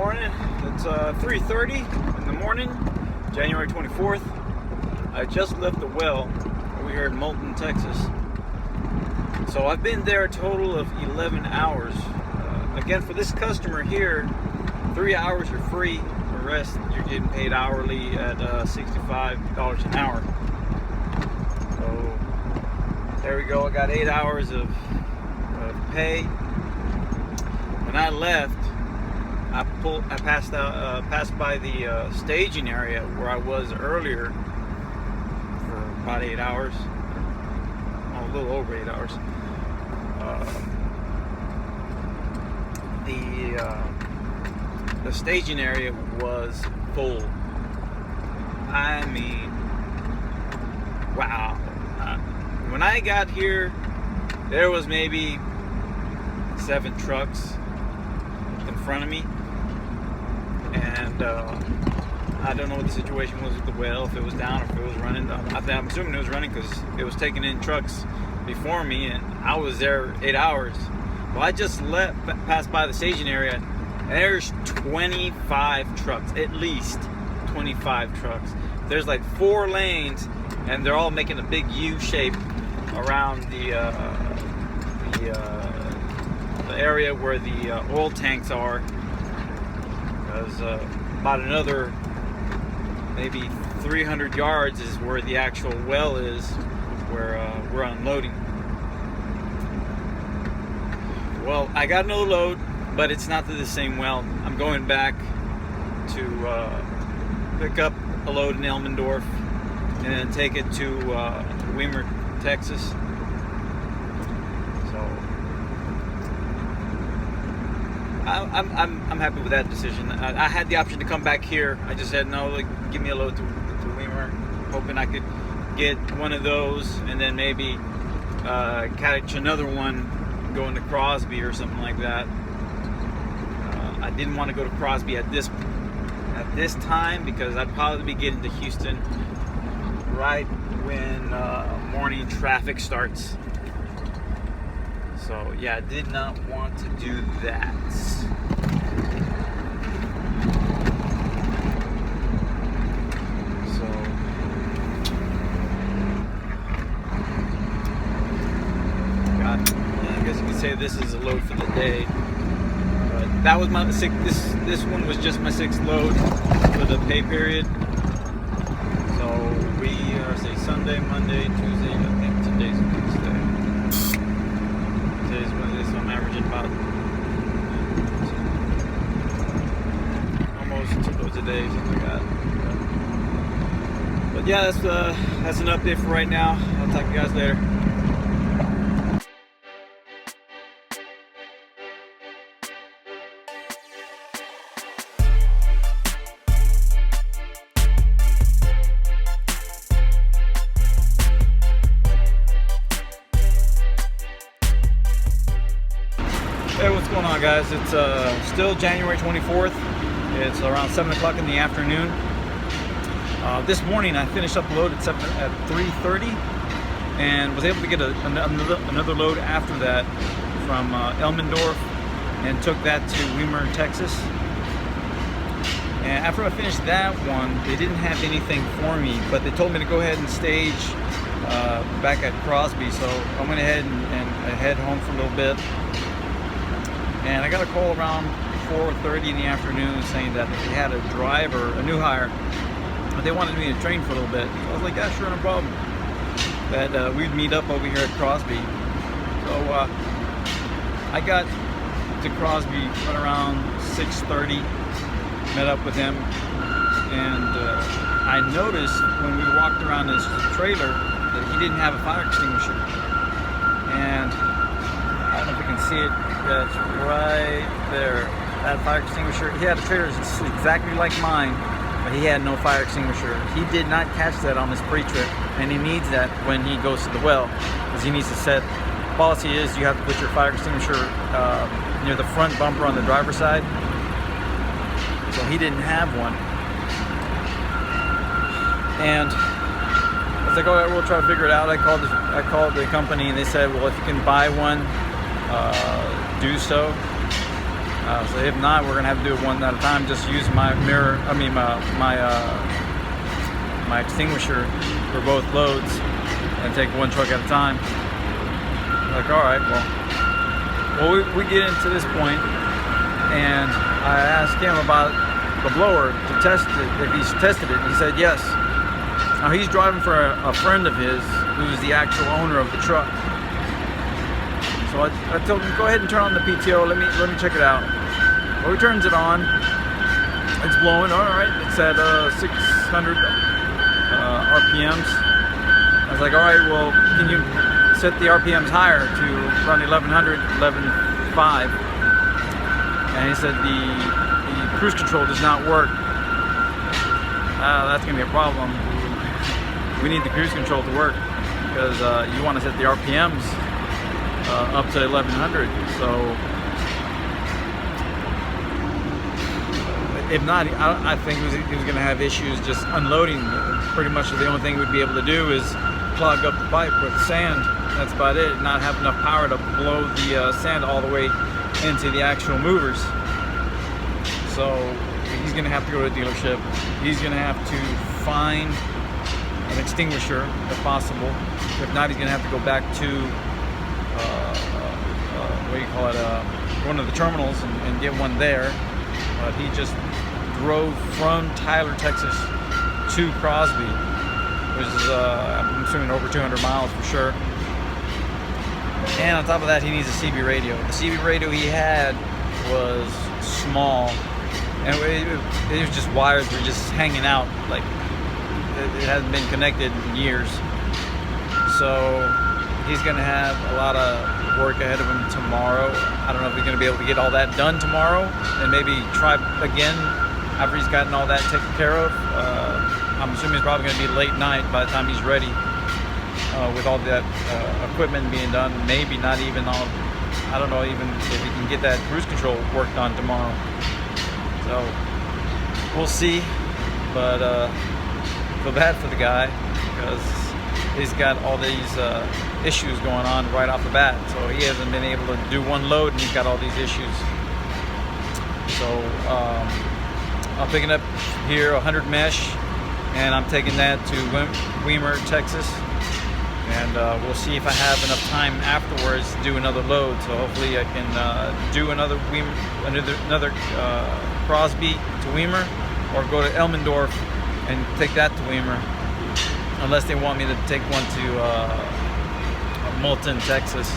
morning. It's 3:30 in the morning, January 24th. I just left the well over here in Moulton, Texas. So I've been there a total of 11 hours. Again, for this customer here, 3 hours are free. The rest you're getting paid hourly at $65 an hour. So there we go. I got 8 hours of pay. When I left, I passed by the staging area where I was earlier for about 8 hours, a little over 8 hours. The staging area was full. I mean, wow. When I got here, there was maybe 7 trucks in front of me, and I don't know what the situation was with the well, if it was down or if it was running. I'm assuming it was running because it was taking in trucks before me, and I was there 8 hours. Well, I just passed by the staging area, and there's 25 trucks, at least 25 trucks. There's like 4 lanes, and they're all making a big U shape around the area where the oil tanks are. Because about another maybe 300 yards is where the actual well is, where we're unloading. Well, I got another load, but it's not to the same well. I'm going back to pick up a load in Elmendorf and then take it to Weimar, Texas. So I'm happy with that decision. I had the option to come back here. I just said no, like, give me a load to Weimar, hoping I could get one of those and then maybe catch another one going to Crosby or something like that. I didn't want to go to Crosby at this time because I'd probably be getting to Houston right when morning traffic starts. So yeah, I did not want to do that. So I guess you could say this is a load for the day. But that was my this one was just my 6th load for the pay period. So we are say Sunday, Monday, Tuesday. I think today's Wednesday. Today's Wednesday, so I'm averaging about almost 2 loads a day, something like that. But yeah, that's an update for right now. I'll talk to you guys later. Hey, what's going on, guys? It's still January 24th. It's around 7 o'clock in the afternoon. This morning I finished up the load at 3:30 and was able to get another load after that from Elmendorf and took that to Weimar, Texas. And after I finished that one, they didn't have anything for me, but they told me to go ahead and stage back at Crosby, so I went ahead and head home for a little bit. And I got a call around 4:30 in the afternoon saying that they had a driver, a new hire, but they wanted me to train for a little bit. So I was like, yeah, sure, no problem. That we'd meet up over here at Crosby. So I got to Crosby right around 6:30, met up with him, and I noticed when we walked around his trailer that he didn't have a fire extinguisher. And I don't know if you can see it. That's right there. That fire extinguisher. He had a trailer exactly like mine, but he had no fire extinguisher. He did not catch that on his pre-trip, and he needs that when he goes to the well, because he needs to set. Policy is you have to put your fire extinguisher near the front bumper on the driver's side. So he didn't have one, and I was like, "Oh, we'll try to figure it out." I called the company, and they said, "Well, if you can buy one, do so." So if not, we're gonna have to do it one at a time. Just use my mirror. I mean my extinguisher for both loads, and take one truck at a time. Like, all right, well, we get into this point, and I asked him about the blower to test it, if he's tested it. He said yes. Now he's driving for a friend of his who's the actual owner of the truck. So I told him, go ahead and turn on the PTO. Let me check it out. Well, he turns it on. It's blowing. All right. It's at 600 RPMs. I was like, all right. Well, can you set the RPMs higher to around 1100, 11.5? And he said the cruise control does not work. That's gonna be a problem. We need the cruise control to work, because you want to set the RPMs up to 1100. So if not, I think he was going to have issues just unloading. Pretty much the only thing we'd be able to do is clog up the pipe with sand. That's about it. Not have enough power to blow the sand all the way into the actual movers. So he's going to have to go to the dealership. He's going to have to find an extinguisher if possible. If not, he's going to have to go back to what do you call it, one of the terminals and get one there. But he just drove from Tyler, Texas to Crosby, which is I'm assuming over 200 miles for sure. And on top of that, he needs a CB radio. The CB radio he had was small, and it was just wires were just hanging out, like it hasn't been connected in years. So he's gonna have a lot of work ahead of him tomorrow. I don't know if he's gonna be able to get all that done tomorrow, and maybe try again after he's gotten all that taken care of. I'm assuming it's probably gonna be late night by the time he's ready, with all that equipment being done. Maybe not even all, I don't know even if he can get that cruise control worked on tomorrow. So we'll see, but feel bad for the guy, because he's got all these issues going on right off the bat. So he hasn't been able to do one load, and he's got all these issues. So I'm picking up here 100 mesh, and I'm taking that to Weimar, Texas, and we'll see if I have enough time afterwards to do another load. So hopefully I can do another Crosby to Weimar, or go to Elmendorf and take that to Weimar, unless they want me to take one to Moulton, Texas.